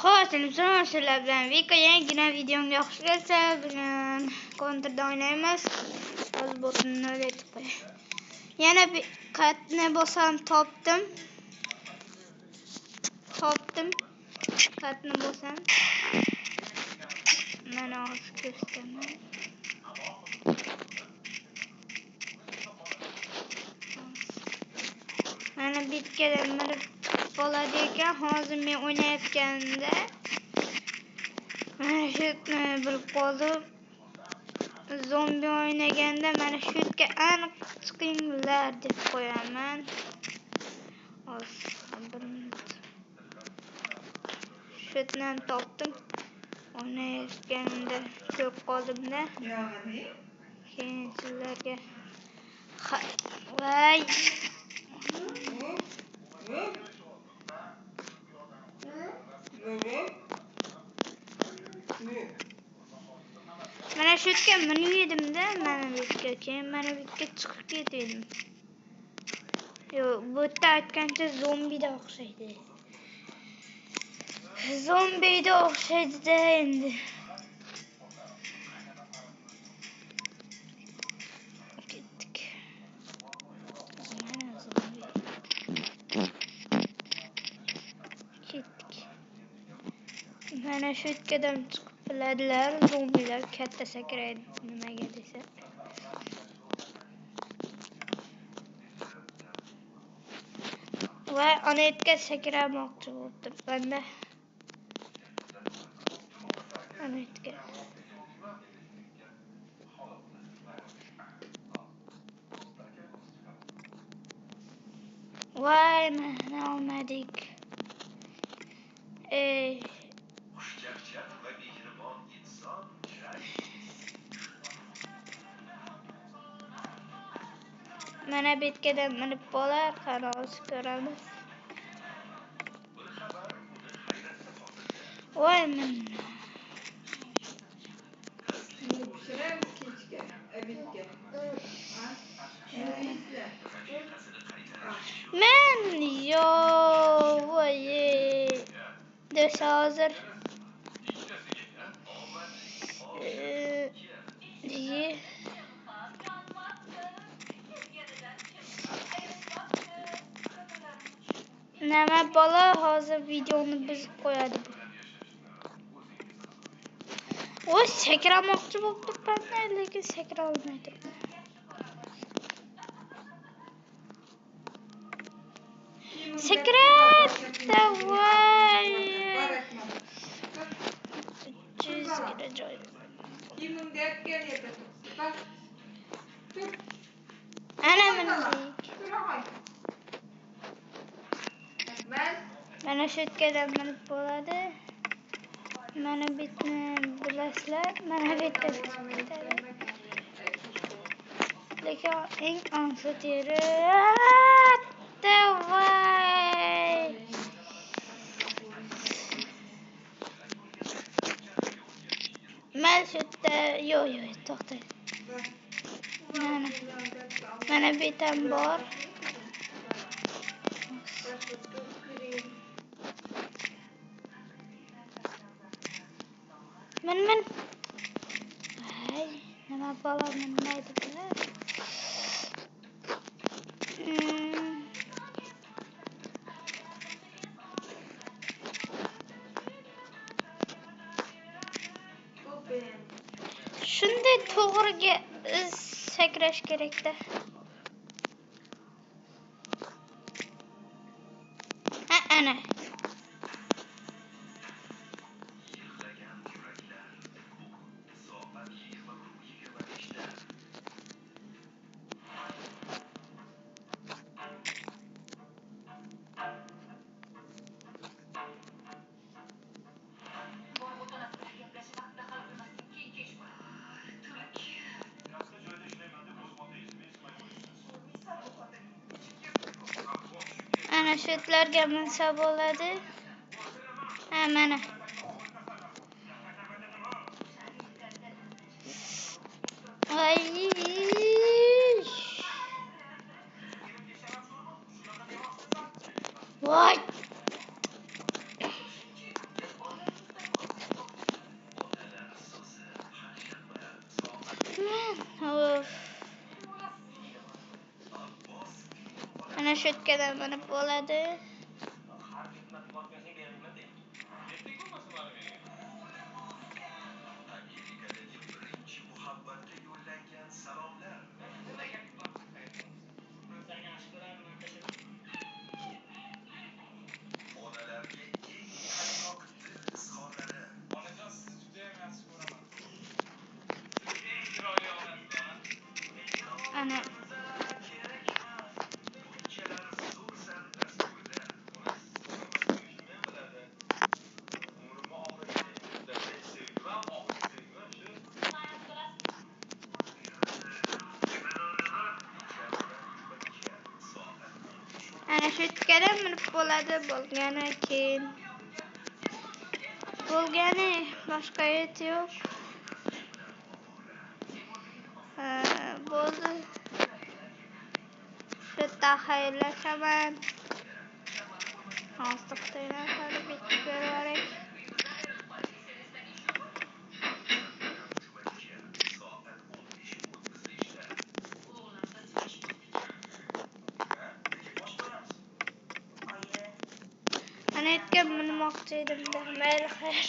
Xo'sh, sizlar bilan Vika yangina videomga xush kelibsiz. Bugun kontrda o'ynaymiz. Hozir botni aytib qo'yay. Yana bir qatni bosam topdim. Qatni bosam. Mana hozir ko'rsataman. Mana bitkadan bir bo'ladi ekan. Hozir men o'ynayotganda mana shu bilib qoldim. Zombi o'ynaganda mana shu yerga aniq chiqinglar deb qo'yaman. Hozir bir minut. Shu yerdan topdim. O'ynayotganda ko'rib qoldimda. Keyin sizlarga voy mana shu yerga minib yedimda, mana bu yerga. Keyin mana bu yerga chiqib ketdim. Yo'q, bu yerda aytgancha zombida o'xshaydi. Zombida o'xshaydi-da endi. Ketdik. Mana zombi. Ketdik. Mana shu yerdan chiqib biladilar, zombilar katta sakraydi nimaga desa. Va ana yerga sakramoqchi bo'ldim banda. Ana yerga. Voy, mana olmadik. Mana betkadan minib bo'lar, qanoz ko'ramiz. Voy, men yo voy desa hozir nima bola hozir videoni buzib qo'yadi. Voy, sakramoqchi bo'lib lekin sakra olmaydi. Sakrat! Voy! 300 kilo joy. Ana mana shu yerdan minib bo'ladi. Mana bitni bilasizlar, mana bitta. Lekin eng ansiz yeri voy. Mana shu yerda yo'q, to'xtang. Mana bitam bor. Men ay, nima bo'lar bilmaydi bular. Shunday to'g'riga sakrash kerak-da. Ana. Ana shu yerlarga minsa bo'ladi. Mana. Ay. Voy. Ana shu yerga minib bo'ladi. Ana ana shu yerga minib bo'lgani keyin bo'lgani boshqa yet yo'q. Bo'ldi. Shu yerda xayrlashaman. Hozir to'xtayman, bitib ko'raverik. Ana yerga minmoqchi edim, mayli xayr.